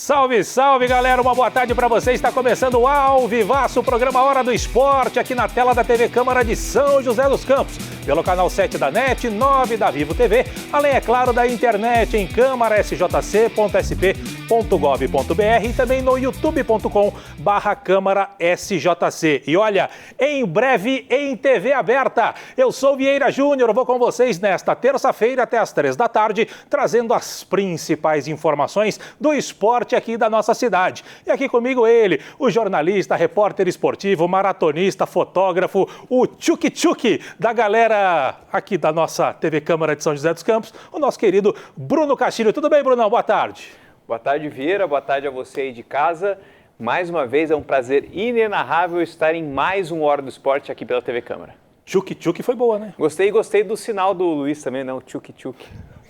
Salve, salve, galera! Uma boa tarde para você. Está começando o Ao Vivaço, o programa Hora do Esporte, aqui na tela da TV Câmara de São José dos Campos, pelo canal 7 da NET, 9 da Vivo TV, além, é claro, da internet em câmarasjc.sp.gov.br e também no youtube.com/câmarasjc. E olha, em breve em TV aberta. Eu sou Vieira Júnior, vou com vocês nesta terça-feira até às 3 da tarde, trazendo as principais informações do esporte aqui da nossa cidade. E aqui comigo ele, o jornalista, repórter esportivo, maratonista, fotógrafo, o tchuk-tchuk da galera aqui da nossa TV Câmara de São José dos Campos, o nosso querido Bruno Castilho. Tudo bem, Brunão? Boa tarde. Boa tarde, Vieira. Boa tarde a você aí de casa. Mais uma vez, é um prazer inenarrável estar em mais um Hora do Esporte aqui pela TV Câmara. Tchuk-tchuk foi boa, né? Gostei do sinal do Luiz também, não? Tchuk-tchuk.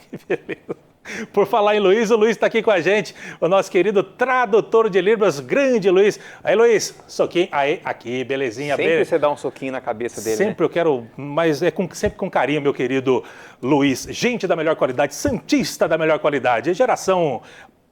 Que beleza. Por falar em Luiz, o Luiz está aqui com a gente, o nosso querido tradutor de Libras, grande Luiz. Aí, Luiz, soquinho, aí, aqui, belezinha. Sempre você dá um soquinho na cabeça dele, sempre, né? Eu quero, mas é sempre com carinho, meu querido Luiz. Gente da melhor qualidade, santista da melhor qualidade, geração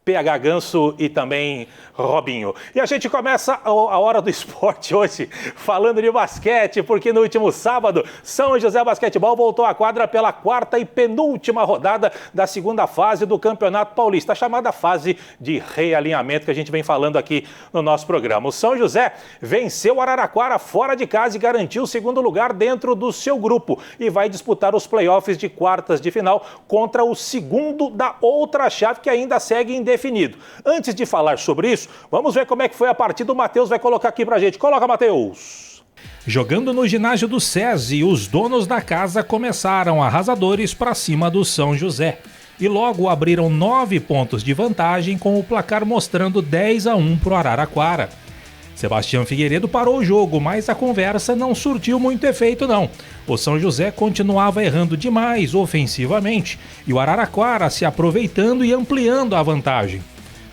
PH Ganso e também Robinho. E a gente começa a Hora do Esporte hoje falando de basquete, porque no último sábado, São José Basquetebol voltou à quadra pela quarta e penúltima rodada da segunda fase do Campeonato Paulista, a chamada fase de realinhamento que a gente vem falando aqui no nosso programa. O São José venceu o Araraquara fora de casa e garantiu o segundo lugar dentro do seu grupo e vai disputar os playoffs de quartas de final contra o segundo da outra chave que ainda segue indefinido. Antes de falar sobre isso, vamos ver como é que foi a partida. O Matheus vai colocar aqui pra gente. Coloca, Matheus! Jogando no ginásio do SESI, os donos da casa começaram arrasadores para cima do São José. E logo abriram 9 pontos de vantagem, com o placar mostrando 10-1 pro Araraquara. Sebastião Figueiredo parou o jogo, mas a conversa não surtiu muito efeito não. O São José continuava errando demais ofensivamente e o Araraquara se aproveitando e ampliando a vantagem.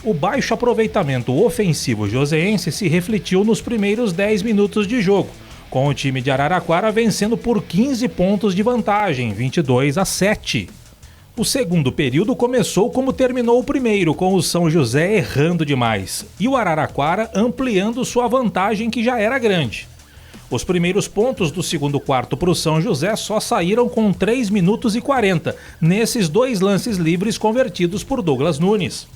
O baixo aproveitamento ofensivo joseense se refletiu nos primeiros 10 minutos de jogo, com o time de Araraquara vencendo por 15 pontos de vantagem, 22-7. O segundo período começou como terminou o primeiro, com o São José errando demais e o Araraquara ampliando sua vantagem, que já era grande. Os primeiros pontos do segundo quarto para o São José só saíram com 3 minutos e 40, nesses 2 lances livres convertidos por Douglas Nunes.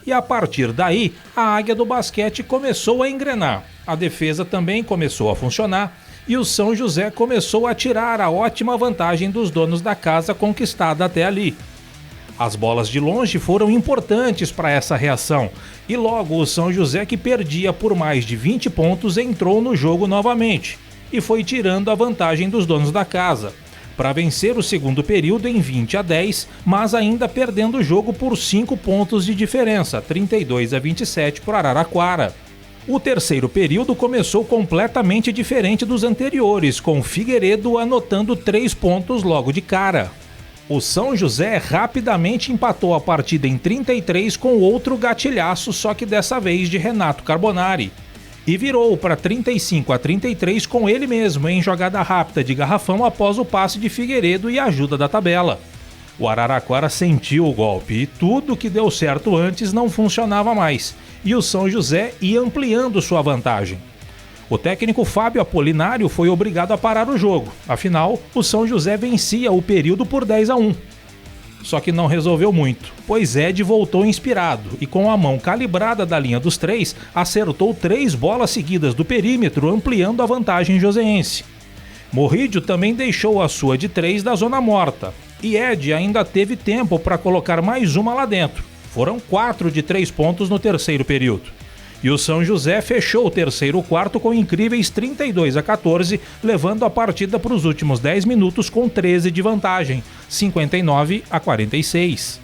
E a partir daí, a Águia do Basquete começou a engrenar, a defesa também começou a funcionar, e o São José começou a tirar a ótima vantagem dos donos da casa conquistada até ali. As bolas de longe foram importantes para essa reação, e logo o São José, que perdia por mais de 20 pontos, entrou no jogo novamente, e foi tirando a vantagem dos donos da casa, para vencer o segundo período em 20-10, mas ainda perdendo o jogo por 5 pontos de diferença, 32-27 para Araraquara. O terceiro período começou completamente diferente dos anteriores, com Figueiredo anotando 3 pontos logo de cara. O São José rapidamente empatou a partida em 33 com outro gatilhaço, só que dessa vez de Renato Carbonari. E virou para 35-33 com ele mesmo em jogada rápida de garrafão após o passe de Figueiredo e a ajuda da tabela. O Araraquara sentiu o golpe e tudo que deu certo antes não funcionava mais, e o São José ia ampliando sua vantagem. O técnico Fábio Apolinário foi obrigado a parar o jogo, afinal, o São José vencia o período por 10-1. Só que não resolveu muito, pois Ed voltou inspirado e com a mão calibrada da linha dos 3, acertou 3 bolas seguidas do perímetro, ampliando a vantagem joseense. Morrídio também deixou a sua de 3 da zona morta, e Ed ainda teve tempo para colocar mais uma lá dentro. Foram 4 de 3 pontos no terceiro período. E o São José fechou o terceiro quarto com incríveis 32-14, levando a partida para os últimos 10 minutos com 13 de vantagem, 59-46.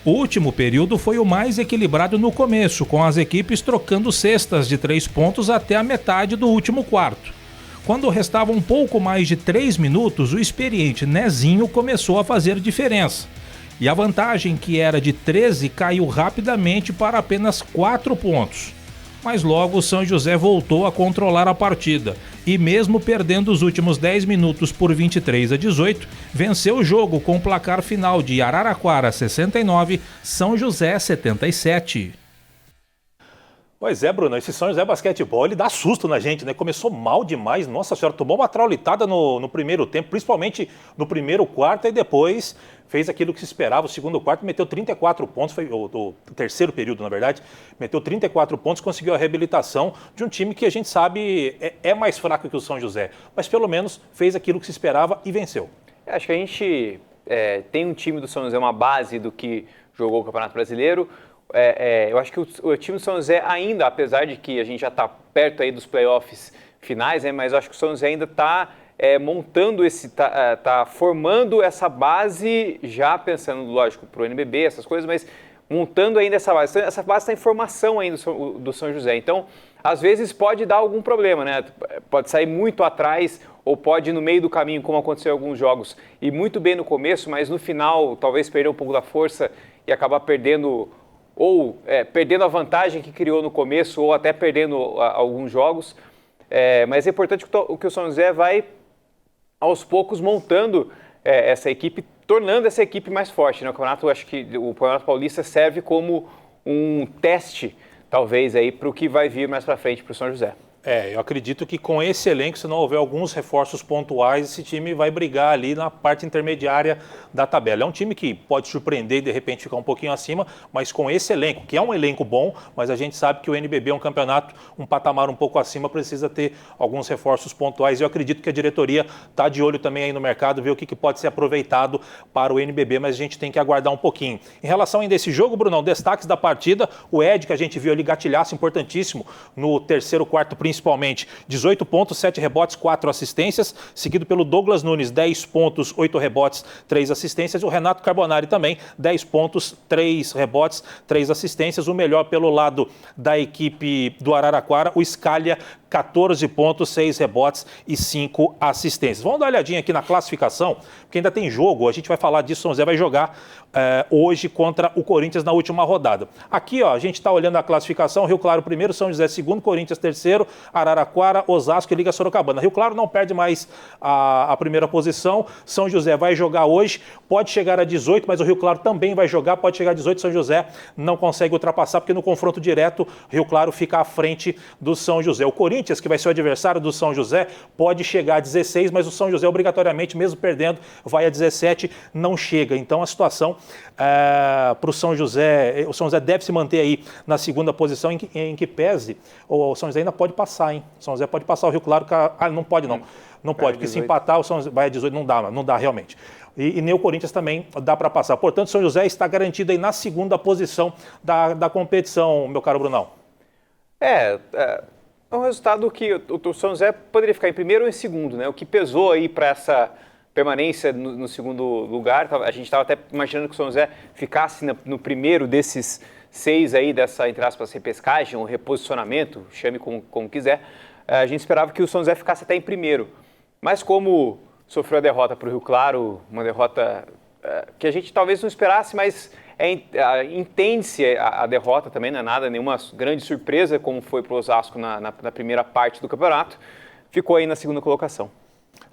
O último período foi o mais equilibrado no começo, com as equipes trocando cestas de 3 pontos até a metade do último quarto. Quando restava um pouco mais de 3 minutos, o experiente Nezinho começou a fazer diferença. E a vantagem, que era de 13, caiu rapidamente para apenas 4 pontos. Mas logo o São José voltou a controlar a partida e, mesmo perdendo os últimos 10 minutos por 23-18, venceu o jogo com o placar final de Araraquara 69, São José 77. Pois é, Bruno, esse São José Basquetebol, ele dá susto na gente, né? Começou mal demais, nossa senhora, tomou uma traulitada no primeiro tempo, principalmente no primeiro quarto, e depois fez aquilo que se esperava. O segundo quarto meteu 34 pontos, foi o terceiro período, na verdade, meteu 34 pontos, conseguiu a reabilitação de um time que a gente sabe é mais fraco que o São José, mas pelo menos fez aquilo que se esperava e venceu. Acho que a gente tem um time do São José, uma base do que jogou o Campeonato Brasileiro. Eu acho que o time do São José ainda, apesar de que a gente já está perto aí dos playoffs finais, né, mas eu acho que o São José ainda está montando está formando essa base, já pensando, lógico, para o NBB, essas coisas, mas montando ainda essa base. Essa base está em formação ainda do São José. Então, às vezes pode dar algum problema, né? Pode sair muito atrás ou pode ir no meio do caminho, como aconteceu em alguns jogos, e muito bem no começo, mas no final talvez perder um pouco da força e acabar perdendo perdendo a vantagem que criou no começo ou até perdendo alguns jogos. Mas é importante que o São José vai, aos poucos, montando essa equipe, tornando essa equipe mais forte, né? Acho que o Campeonato Paulista serve como um teste, talvez, para o que vai vir mais para frente para o São José. Eu acredito que com esse elenco, se não houver alguns reforços pontuais, esse time vai brigar ali na parte intermediária da tabela. É um time que pode surpreender e de repente ficar um pouquinho acima, mas com esse elenco, que é um elenco bom, mas a gente sabe que o NBB é um campeonato, um patamar um pouco acima, precisa ter alguns reforços pontuais. E eu acredito que a diretoria está de olho também aí no mercado, ver o que pode ser aproveitado para o NBB, mas a gente tem que aguardar um pouquinho. Em relação ainda a esse jogo, Brunão, destaques da partida, o Ed, que a gente viu ali gatilhaço importantíssimo no terceiro quarto, principalmente, 18 pontos, 7 rebotes, 4 assistências, seguido pelo Douglas Nunes, 10 pontos, 8 rebotes, 3 assistências, e o Renato Carbonari também, 10 pontos, 3 rebotes, 3 assistências, o melhor pelo lado da equipe do Araraquara, o Scalia, 14 pontos, 6 rebotes e 5 assistências. Vamos dar uma olhadinha aqui na classificação, porque ainda tem jogo, a gente vai falar disso, o São José vai jogar hoje contra o Corinthians na última rodada. Aqui, a gente está olhando a classificação, Rio Claro primeiro, São José segundo, Corinthians terceiro, Araraquara, Osasco e Liga Sorocabana. Rio Claro não perde mais a primeira posição, São José vai jogar hoje, pode chegar a 18, mas o Rio Claro também vai jogar, pode chegar a 18, São José não consegue ultrapassar, porque no confronto direto, Rio Claro fica à frente do São José. O Corinthians, que vai ser o adversário do São José, pode chegar a 16, mas o São José obrigatoriamente, mesmo perdendo, vai a 17, não chega. Então a situação para o São José deve se manter aí na segunda posição, em que pese, o São José ainda pode passar, hein? O São José pode passar o Rio Claro, não pode não. Não pode, porque se empatar o São José vai a 18, não dá realmente. E nem o Corinthians também dá para passar. Portanto, o São José está garantido aí na segunda posição da competição, meu caro Brunão. É um resultado que o São José poderia ficar em primeiro ou em segundo, né? O que pesou aí para essa permanência no segundo lugar. A gente estava até imaginando que o São José ficasse no primeiro desses 6 aí, dessa, entre aspas, repescagem, ou reposicionamento, chame como quiser. A gente esperava que o São José ficasse até em primeiro. Mas como sofreu a derrota para o Rio Claro, uma derrota que a gente talvez não esperasse, mas entende-se a derrota também, não é nada, nenhuma grande surpresa, como foi para o Osasco na primeira parte do campeonato, ficou aí na segunda colocação.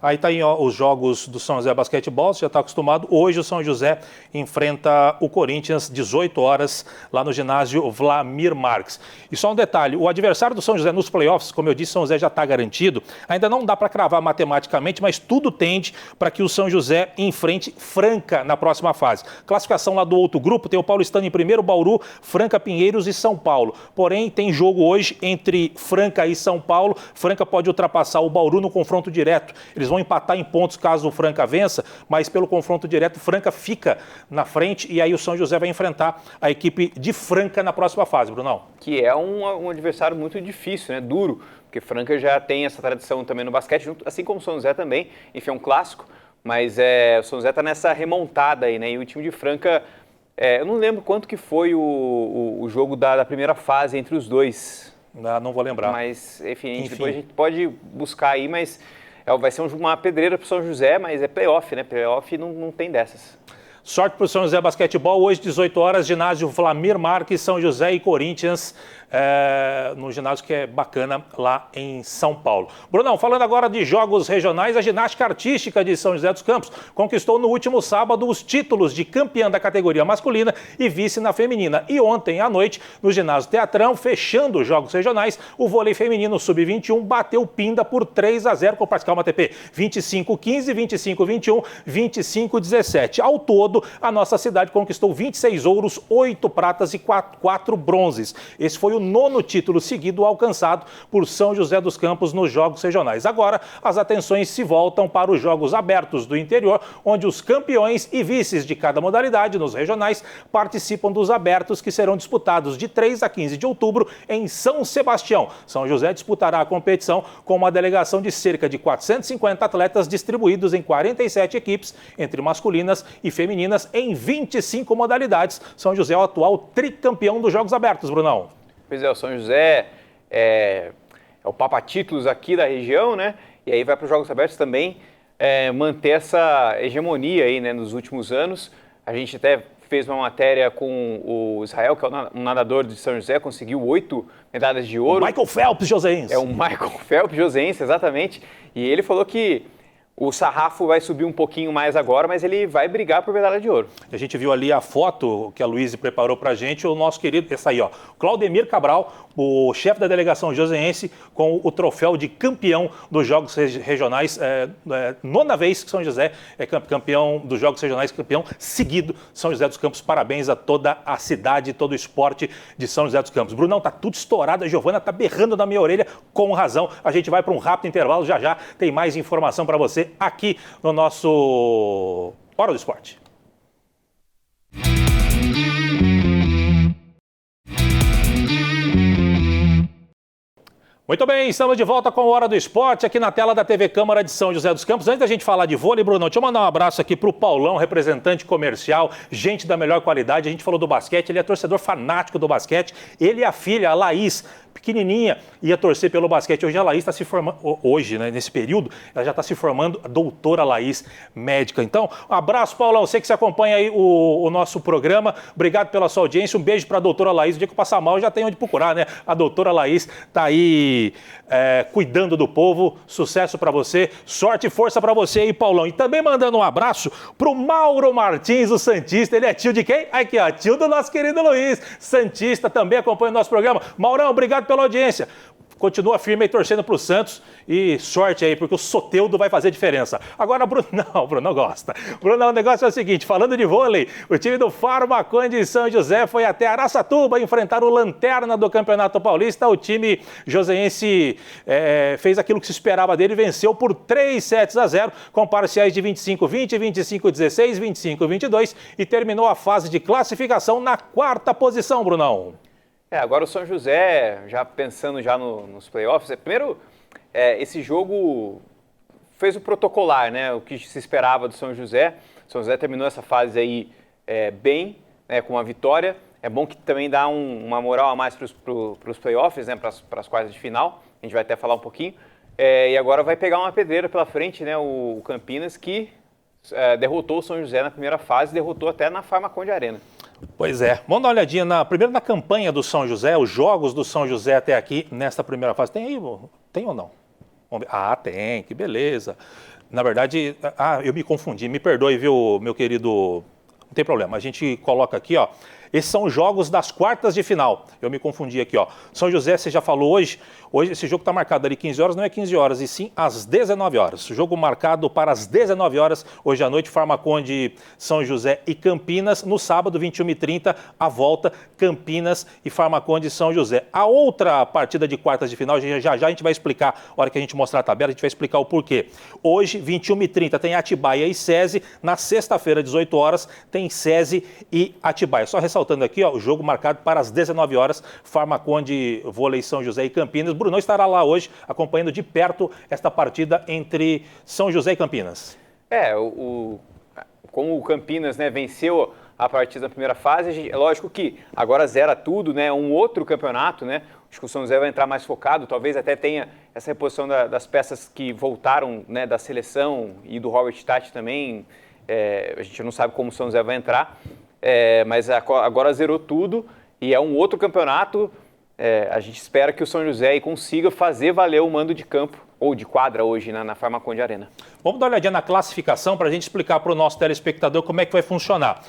Aí tá aí os jogos do São José Basquetebol, você já está acostumado. Hoje o São José enfrenta o Corinthians, 18 horas, lá no ginásio Vlamir Marques. E só um detalhe, o adversário do São José nos playoffs, como eu disse, São José já está garantido. Ainda não dá para cravar matematicamente, mas tudo tende para que o São José enfrente Franca na próxima fase. Classificação lá do outro grupo, tem o Paulistano em primeiro, Bauru, Franca, Pinheiros e São Paulo. Porém, tem jogo hoje entre Franca e São Paulo. Franca pode ultrapassar o Bauru no confronto direto. Eles vão empatar em pontos caso o Franca vença, mas pelo confronto direto, Franca fica na frente e aí o São José vai enfrentar a equipe de Franca na próxima fase, Brunão. Que é um adversário muito difícil, né? Duro, porque Franca já tem essa tradição também no basquete, assim como o São José também, enfim, é um clássico, mas o São José está nessa remontada aí, né? E o time de Franca, eu não lembro quanto que foi o jogo da primeira fase entre os dois. Não vou lembrar. Mas, enfim, depois a gente pode buscar aí, mas vai ser uma pedreira para o São José, mas é playoff, né? Playoff não tem dessas. Sorte para o São José Basquetebol, hoje 18 horas, ginásio Vlamir Marques, São José e Corinthians, no ginásio que é bacana lá em São Paulo. Brunão, falando agora de jogos regionais, a ginástica artística de São José dos Campos conquistou no último sábado os títulos de campeã da categoria masculina e vice na feminina. E ontem à noite, no ginásio Teatrão, fechando os jogos regionais, o vôlei feminino sub-21 bateu Pinda por 3-0 com o Pascal ATP. 25-15, 25-21, 25-17. Ao todo, a nossa cidade conquistou 26 ouros, 8 pratas e 4 bronzes. Esse foi o 9º título seguido alcançado por São José dos Campos nos jogos regionais. Agora, as atenções se voltam para os jogos abertos do interior, onde os campeões e vices de cada modalidade nos regionais participam dos abertos que serão disputados de 3 a 15 de outubro em São Sebastião. São José disputará a competição com uma delegação de cerca de 450 atletas distribuídos em 47 equipes, entre masculinas e femininas, em 25 modalidades. São José é o atual tricampeão dos Jogos Abertos, Brunão. Pois é, o São José é o papa-títulos aqui da região, né? E aí vai para os Jogos Abertos também manter essa hegemonia aí, né, nos últimos anos. A gente até fez uma matéria com o Israel, que é um nadador de São José, conseguiu 8 medalhas de ouro. O Michael Phelps joseense. É o Michael Phelps joseense, exatamente. E ele falou que o sarrafo vai subir um pouquinho mais agora, mas ele vai brigar por medalha de ouro. A gente viu ali a foto que a Luísa preparou pra gente, o nosso querido, esse aí, ó, Claudemir Cabral, o chefe da delegação joseense, com o troféu de campeão dos Jogos Regionais, 9ª vez que São José é campeão dos Jogos Regionais, campeão seguido São José dos Campos. Parabéns a toda a cidade, todo o esporte de São José dos Campos. Brunão, tá tudo estourado, a Giovana tá berrando na minha orelha com razão. A gente vai para um rápido intervalo, já tem mais informação para você aqui no nosso Hora do Esporte. Muito bem, estamos de volta com a Hora do Esporte aqui na tela da TV Câmara de São José dos Campos. Antes da gente falar de vôlei, Bruno, deixa eu mandar um abraço aqui para o Paulão, representante comercial, gente da melhor qualidade. A gente falou do basquete, ele é torcedor fanático do basquete. Ele e a filha, a Laís, pequenininha, ia torcer pelo basquete. Hoje a Laís está se formando, hoje, né, nesse período, ela já está se formando, a doutora Laís, médica. Então, um abraço, Paulão, você que se acompanha aí o nosso programa. Obrigado pela sua audiência, um beijo para a doutora Laís. O dia que eu passar mal, já tem onde procurar, né? A doutora Laís está aí cuidando do povo. Sucesso para você, sorte e força para você aí, Paulão. E também mandando um abraço pro Mauro Martins, o Santista. Ele é tio de quem? Aqui, ó, tio do nosso querido Luiz, Santista, também acompanha o nosso programa. Maurão, obrigado pela audiência. Continua firme aí torcendo para o Santos e sorte aí, porque o Soteldo vai fazer diferença. Agora, Bruno gosta. Bruno, o negócio é o seguinte, falando de vôlei, o time do Farmaconde de São José foi até Araçatuba enfrentar o Lanterna do Campeonato Paulista. O time joseense fez aquilo que se esperava dele, venceu por 3-0, com parciais de 25-20, 25-16, 25-22 e terminou a fase de classificação na 4ª posição, Brunão. Agora o São José, já pensando já nos playoffs, primeiro, esse jogo fez o protocolar, né? O que se esperava do São José. O São José terminou essa fase aí bem, né, com uma vitória. É bom que também dá uma moral a mais para os playoffs, né, para as quartas de final. A gente vai até falar um pouquinho. E agora vai pegar uma pedreira pela frente, né? O Campinas, que derrotou o São José na primeira fase, derrotou até na Farmaconde Arena. Pois é. Vamos dar uma olhadinha primeiro na campanha do São José, os jogos do São José até aqui, nesta primeira fase. Tem aí? Tem ou não? Vamos ver. Ah, tem, que beleza. Na verdade, eu me confundi, me perdoe, viu, meu querido. Não tem problema, a gente coloca aqui, ó. Esses são os jogos das quartas de final. Eu me confundi aqui, ó. São José, você já falou hoje esse jogo está marcado ali 15 horas, não é 15 horas, e sim às 19 horas. O jogo marcado para as 19 horas, hoje à noite, Farmaconde, São José e Campinas. No sábado, 21h30, a volta, Campinas e Farmaconde, São José. A outra partida de quartas de final, já a gente vai explicar, a hora que a gente mostrar a tabela, a gente vai explicar o porquê. Hoje, 21h30, tem Atibaia e SESI. Na sexta-feira, 18 horas, tem SESI e Atibaia. Só ressaltando aqui, ó, o jogo marcado para as 19 horas, Farmaconde, Vôlei São José e Campinas. Brunão estará lá hoje, acompanhando de perto esta partida entre São José e Campinas. Como o Campinas, né, venceu a partida na primeira fase, é lógico que agora zera tudo, né, um outro campeonato, né, acho que o São José vai entrar mais focado, talvez até tenha essa reposição das peças que voltaram, né, da seleção e do Robert Tati também, a gente não sabe como o São José vai entrar, mas agora zerou tudo e é um outro campeonato. a gente espera que o São José aí consiga fazer valer o mando de campo ou de quadra hoje na Farmaconde Arena. Vamos dar uma olhadinha na classificação para a gente explicar para o nosso telespectador como é que vai funcionar.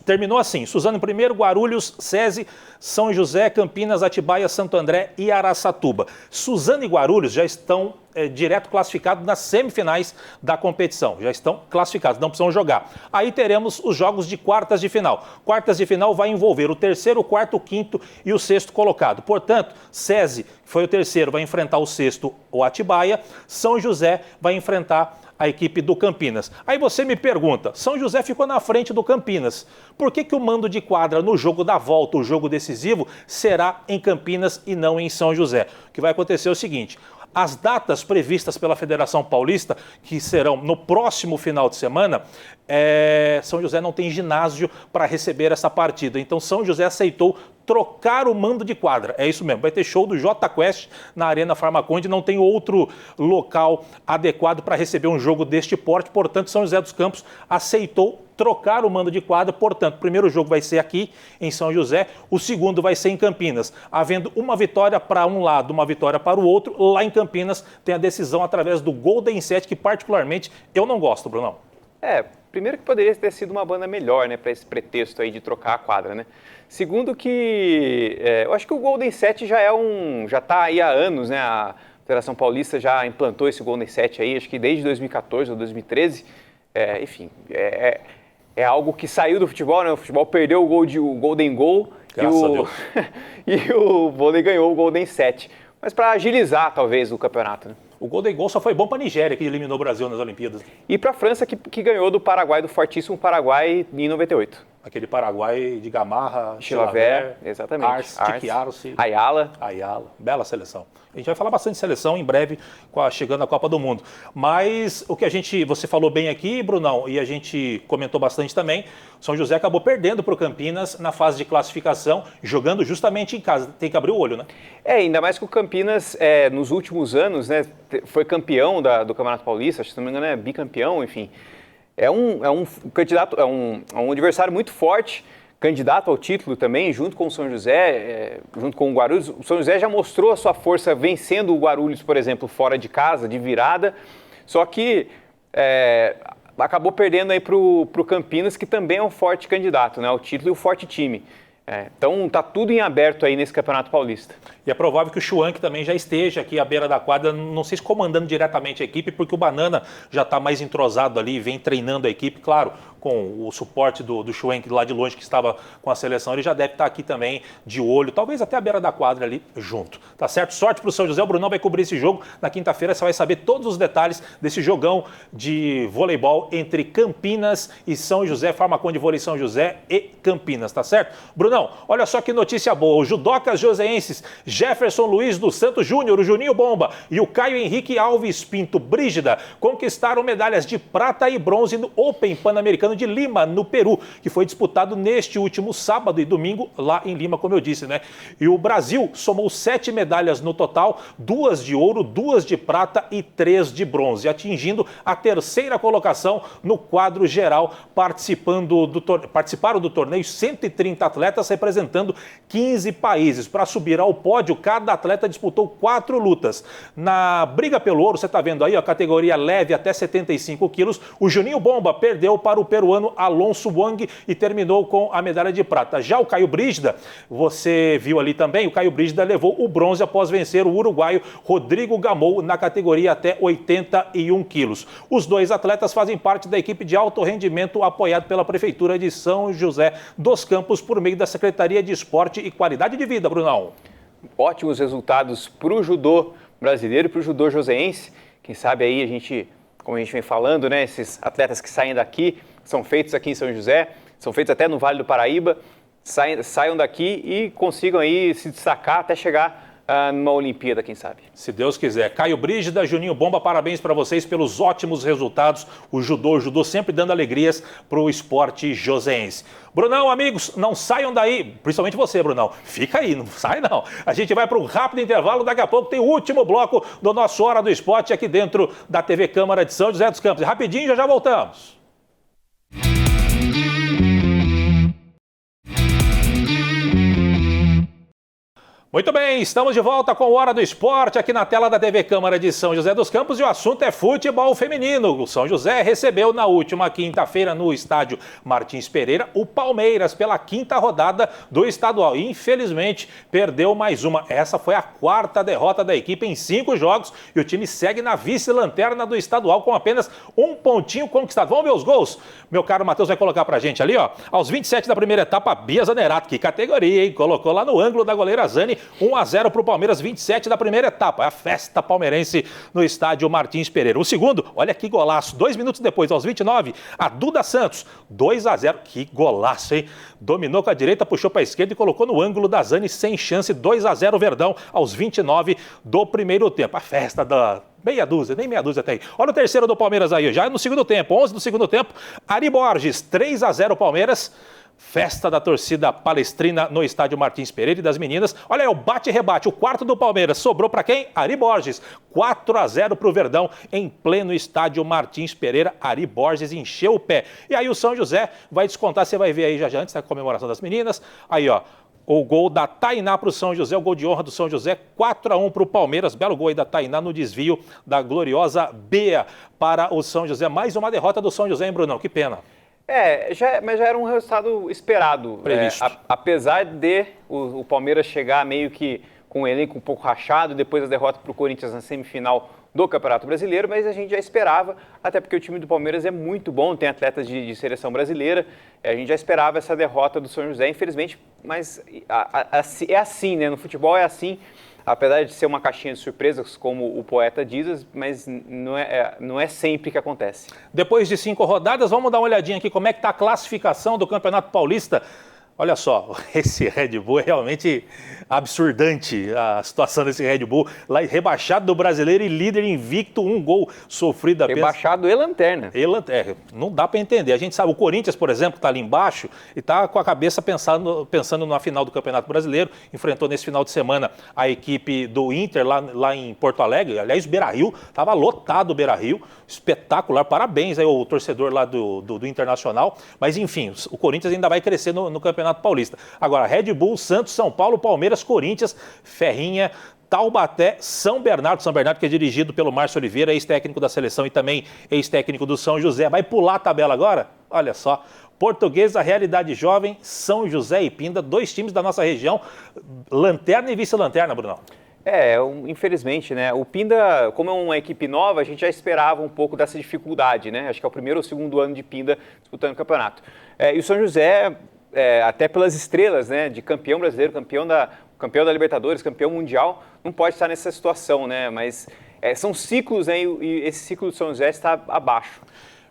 Terminou assim: Suzano em primeiro, Guarulhos, SESI, São José, Campinas, Atibaia, Santo André e Araçatuba. Suzano e Guarulhos já estão direto classificados nas semifinais da competição. Já estão classificados, não precisam jogar. Aí teremos os jogos de quartas de final. Quartas de final vai envolver o terceiro, o quarto, o quinto e o sexto colocado. Portanto, SESI, que foi o terceiro, vai enfrentar o sexto, o Atibaia. São José vai enfrentar a equipe do Campinas. Aí você me pergunta, São José ficou na frente do Campinas. Por que o mando de quadra no jogo da volta, o jogo decisivo, será em Campinas e não em São José? O que vai acontecer é o seguinte: as datas previstas pela Federação Paulista, que serão no próximo final de semana, São José não tem ginásio para receber essa partida. Então São José aceitou trocar o mando de quadra. É isso mesmo, vai ter show do Jota Quest na Arena Farmaconde, não tem outro local adequado para receber um jogo deste porte, portanto São José dos Campos aceitou trocar o mando de quadra, portanto o primeiro jogo vai ser aqui em São José, o segundo vai ser em Campinas, havendo uma vitória para um lado, uma vitória para o outro. Lá em Campinas tem a decisão através do Golden 7, que particularmente eu não gosto, Brunão. Primeiro que poderia ter sido uma banda melhor, né, para esse pretexto aí de trocar a quadra, né? Segundo que eu acho que o Golden 7 já está aí há anos, né? A Federação Paulista já implantou esse Golden 7 aí, acho que desde 2014 ou 2013. Enfim, é algo que saiu do futebol, né? O futebol perdeu o Golden Goal e o vôlei ganhou o Golden 7. Mas para agilizar, talvez, o campeonato, né? O Golden Goal só foi bom para a Nigéria, que eliminou o Brasil nas Olimpíadas. E para a França, que ganhou do Paraguai, do fortíssimo Paraguai, em 98. Aquele Paraguai de Gamarra, Chilavert, exatamente. Arce, Ayala. Bela seleção. A gente vai falar bastante de seleção em breve, chegando a Copa do Mundo. Mas o que você falou bem aqui, Brunão, e a gente comentou bastante também, São José acabou perdendo para o Campinas na fase de classificação, jogando justamente em casa. Tem que abrir o olho, né? Ainda mais que o Campinas, nos últimos anos, né, foi campeão do Campeonato Paulista, acho que se não me engano é bicampeão, enfim. É um candidato, é um adversário muito forte, candidato ao título também, junto com o São José, junto com o Guarulhos. O São José já mostrou a sua força vencendo o Guarulhos, por exemplo, fora de casa, de virada, só que acabou perdendo aí para o Campinas, que também é um forte candidato, né, ao título e um forte time. Então tá tudo em aberto aí nesse Campeonato Paulista. E é provável que o Schwank também já esteja aqui à beira da quadra, não sei se comandando diretamente a equipe, porque o Banana já está mais entrosado ali, vem treinando a equipe, claro, com o suporte do Schwank lá de longe, que estava com a seleção, ele já deve estar aqui também de olho, talvez até à beira da quadra ali junto. Tá certo? Sorte para o São José, o Brunão vai cobrir esse jogo. Na quinta-feira você vai saber todos os detalhes desse jogão de voleibol entre Campinas e São José, Farmaconde Vôlei São José e Campinas, tá certo? Brunão, olha só que notícia boa, os judocas joseenses Jefferson Luiz dos Santos Júnior, o Juninho Bomba, e o Caio Henrique Alves Pinto Brígida conquistaram medalhas de prata e bronze no Open Pan-Americano de Lima, no Peru, que foi disputado neste último sábado e domingo lá em Lima, como eu disse, né? E o Brasil somou 7 medalhas no total, 2 de ouro, 2 de prata e 3 de bronze, atingindo a terceira colocação no quadro geral. Participaram do torneio 130 atletas representando 15 países. Para subir ao pódio, cada atleta disputou 4 lutas. Na briga pelo ouro, você está vendo aí, a categoria leve até 75 quilos, o Juninho Bomba perdeu para o peruano Alonso Wang e terminou com a medalha de prata. Já o Caio Brígida, você viu ali também, o Caio Brígida levou o bronze após vencer o uruguaio Rodrigo Gamou na categoria até 81 quilos. Os dois atletas fazem parte da equipe de alto rendimento apoiado pela Prefeitura de São José dos Campos por meio da Secretaria de Esporte e Qualidade de Vida, Brunão. Ótimos resultados para o judô brasileiro e para o judô joseense. Quem sabe aí como a gente vem falando, né, esses atletas que saem daqui, são feitos aqui em São José, são feitos até no Vale do Paraíba, saiam daqui e consigam aí se destacar até chegar numa Olimpíada, quem sabe. Se Deus quiser. Caio Brígida, Juninho Bomba, parabéns para vocês pelos ótimos resultados. O judô sempre dando alegrias para o esporte joseense. Brunão, amigos, não saiam daí, principalmente você, Brunão. Fica aí, não sai não. A gente vai para um rápido intervalo, daqui a pouco tem o último bloco do nosso Hora do Esporte aqui dentro da TV Câmara de São José dos Campos. Rapidinho, já voltamos. Muito bem, estamos de volta com Hora do Esporte aqui na tela da TV Câmara de São José dos Campos e o assunto é futebol feminino. O São José recebeu na última quinta-feira no estádio Martins Pereira o Palmeiras pela 5ª rodada do estadual e infelizmente perdeu mais uma. Essa foi a 4ª derrota da equipe em 5 jogos e o time segue na vice-lanterna do estadual com apenas um pontinho conquistado. Vamos ver os gols? Meu caro Matheus vai colocar pra gente ali, ó. Aos 27 da primeira etapa, Bia Zanerato, que categoria, hein? Colocou lá no ângulo da goleira Zani. 1-0 para o Palmeiras, 27 da primeira etapa. É a festa palmeirense no estádio Martins Pereira. O segundo, olha que golaço. 2 minutos depois, aos 29, a Duda Santos. 2-0. Que golaço, hein? Dominou com a direita, puxou para a esquerda e colocou no ângulo da Zani sem chance. 2-0 Verdão, aos 29 do primeiro tempo. A festa da... meia dúzia, nem meia dúzia tem. Olha o terceiro do Palmeiras aí, já no segundo tempo, 11 do segundo tempo. Ari Borges, 3-0 Palmeiras. Festa da torcida palestrina no estádio Martins Pereira e das meninas. Olha aí, o bate-rebate, o quarto do Palmeiras. Sobrou para quem? Ari Borges. 4-0 para o Verdão em pleno estádio Martins Pereira. Ari Borges encheu o pé. E aí o São José vai descontar, você vai ver aí já antes da comemoração das meninas. Aí, ó. O gol da Tainá para o São José, o gol de honra do São José, 4-1 para o Palmeiras. Belo gol aí da Tainá no desvio da gloriosa Bea para o São José. Mais uma derrota do São José, hein, Brunão? Que pena. Mas já era um resultado esperado. Previsto. Apesar de o Palmeiras chegar meio que com o elenco um pouco rachado, depois da derrota para o Corinthians na semifinal do Campeonato Brasileiro, mas a gente já esperava, até porque o time do Palmeiras é muito bom, tem atletas de seleção brasileira, a gente já esperava essa derrota do São José, infelizmente, mas é assim, né? No futebol é assim. Apesar de ser uma caixinha de surpresas, como o poeta diz, mas não é sempre que acontece. Depois de 5 rodadas, vamos dar uma olhadinha aqui como é que está a classificação do Campeonato Paulista. Olha só, esse Red Bull é realmente absurdante, a situação desse Red Bull. Lá rebaixado do Brasileiro e líder invicto, 1 gol sofrido apenas. Rebaixado e lanterna. Não dá para entender. A gente sabe, o Corinthians, por exemplo, está ali embaixo e está com a cabeça pensando na final do Campeonato Brasileiro. Enfrentou nesse final de semana a equipe do Inter lá em Porto Alegre. Aliás, o Beira-Rio, estava lotado o Beira-Rio. Espetacular, parabéns aí ao torcedor lá do Internacional. Mas enfim, o Corinthians ainda vai crescer no Campeonato Paulista. Agora, Red Bull, Santos, São Paulo, Palmeiras, Corinthians, Ferrinha, Taubaté, São Bernardo que é dirigido pelo Márcio Oliveira, ex-técnico da seleção e também ex-técnico do São José. Vai pular a tabela agora? Olha só. Portuguesa, Realidade Jovem, São José e Pinda, 2 times da nossa região, lanterna e vice-lanterna, Brunão. Infelizmente, né? O Pinda, como é uma equipe nova, a gente já esperava um pouco dessa dificuldade, né? Acho que é o primeiro ou segundo ano de Pinda disputando o campeonato. E o São José, até pelas estrelas, né? De campeão brasileiro, campeão da Libertadores, campeão mundial, não pode estar nessa situação, né? Mas são ciclos, né? E esse ciclo do São José está abaixo.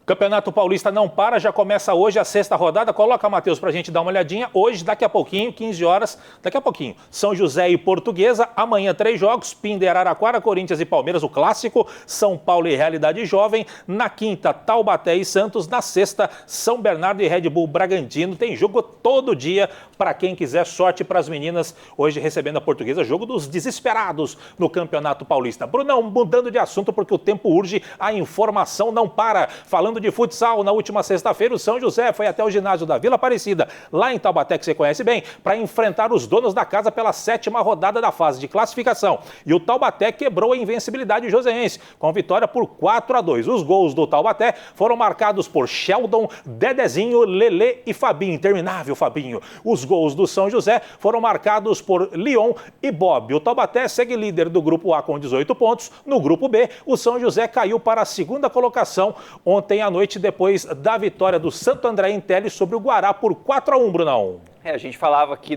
Campeonato Paulista não para, já começa hoje a 6ª rodada. Coloca, Matheus, pra gente dar uma olhadinha. Hoje, daqui a pouquinho, 15 horas, daqui a pouquinho. São José e Portuguesa, amanhã 3 jogos, Pinda e Araraquara, Corinthians e Palmeiras, o clássico, São Paulo e Realidade Jovem. Na quinta, Taubaté e Santos. Na sexta, São Bernardo e Red Bull Bragantino. Tem jogo todo dia para quem quiser. Sorte para as meninas, hoje recebendo a Portuguesa, jogo dos desesperados no Campeonato Paulista. Brunão, mudando de assunto porque o tempo urge, a informação não para. Falando de futsal, na última sexta-feira, o São José foi até o ginásio da Vila Aparecida, lá em Taubaté, que você conhece bem, para enfrentar os donos da casa pela 7ª rodada da fase de classificação. E o Taubaté quebrou a invencibilidade joseense, com vitória por 4-2. Os gols do Taubaté foram marcados por Sheldon, Dedezinho, Lelê e Fabinho. Interminável Fabinho. Os gols do São José foram marcados por Leon e Bob. O Taubaté segue líder do grupo A com 18 pontos. No grupo B, o São José caiu para a 2ª colocação ontem à noite, depois da vitória do Santo André em Telles sobre o Guará por 4-1, Brunão. A gente falava aqui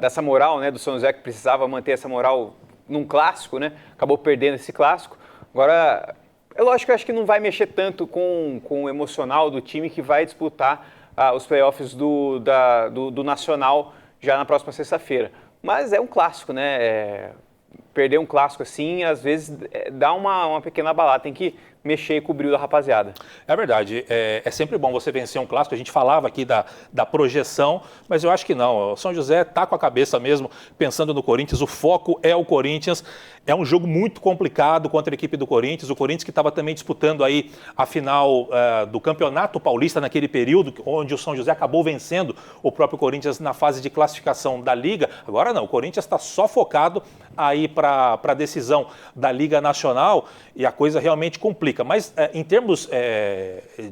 dessa moral, né, do São José, que precisava manter essa moral num clássico, né? Acabou perdendo esse clássico. Agora, é lógico que eu acho que não vai mexer tanto com o emocional do time que vai disputar os playoffs do Nacional já na próxima sexta-feira. Mas é um clássico, né? Perder um clássico assim, às vezes, dá uma pequena abalada. Tem que mexer e cobrir da rapaziada. É verdade, é sempre bom você vencer um clássico, a gente falava aqui da projeção, mas eu acho que não, o São José está com a cabeça mesmo pensando no Corinthians, o foco é o Corinthians, é um jogo muito complicado contra a equipe do Corinthians, o Corinthians que estava também disputando aí a final do Campeonato Paulista naquele período, onde o São José acabou vencendo o próprio Corinthians na fase de classificação da Liga, agora não, o Corinthians está só focado aí para a decisão da Liga Nacional e a coisa realmente complica. Mas em termos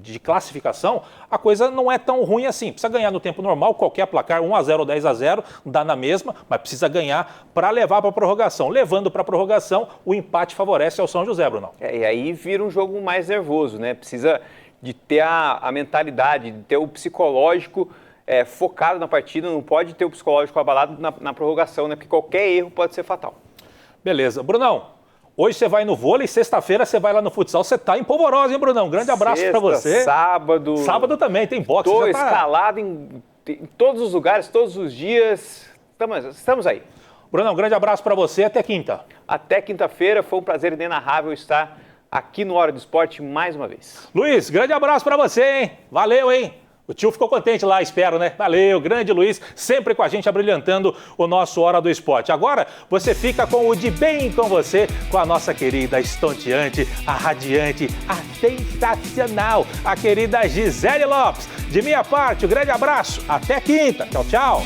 de classificação, a coisa não é tão ruim assim. Precisa ganhar no tempo normal, qualquer placar, 1-0 ou 10-0, dá na mesma, mas precisa ganhar para levar para a prorrogação. Levando para a prorrogação, o empate favorece ao São José, Bruno. E aí vira um jogo mais nervoso, né? Precisa de ter a mentalidade, de ter o psicológico focado na partida, não pode ter o psicológico abalado na prorrogação, né? Porque qualquer erro pode ser fatal. Beleza. Brunão, hoje você vai no vôlei, sexta-feira você vai lá no futsal, você tá em Polvorosa, hein, Brunão? Grande abraço para você. Sábado. Sábado também, tem boxe. Tô escalado em todos os lugares, todos os dias. Estamos aí. Brunão, grande abraço para você, até quinta. Até quinta-feira, foi um prazer inenarrável estar aqui no Hora do Esporte mais uma vez. Luiz, grande abraço para você, hein? Valeu, hein? O tio ficou contente lá, espero, né? Valeu, grande Luiz, sempre com a gente abrilhantando o nosso Hora do Esporte. Agora, você fica com o De Bem com você, com a nossa querida estonteante, a radiante, a sensacional, a querida Gisele Lopes. De minha parte, um grande abraço, até quinta. Tchau, tchau.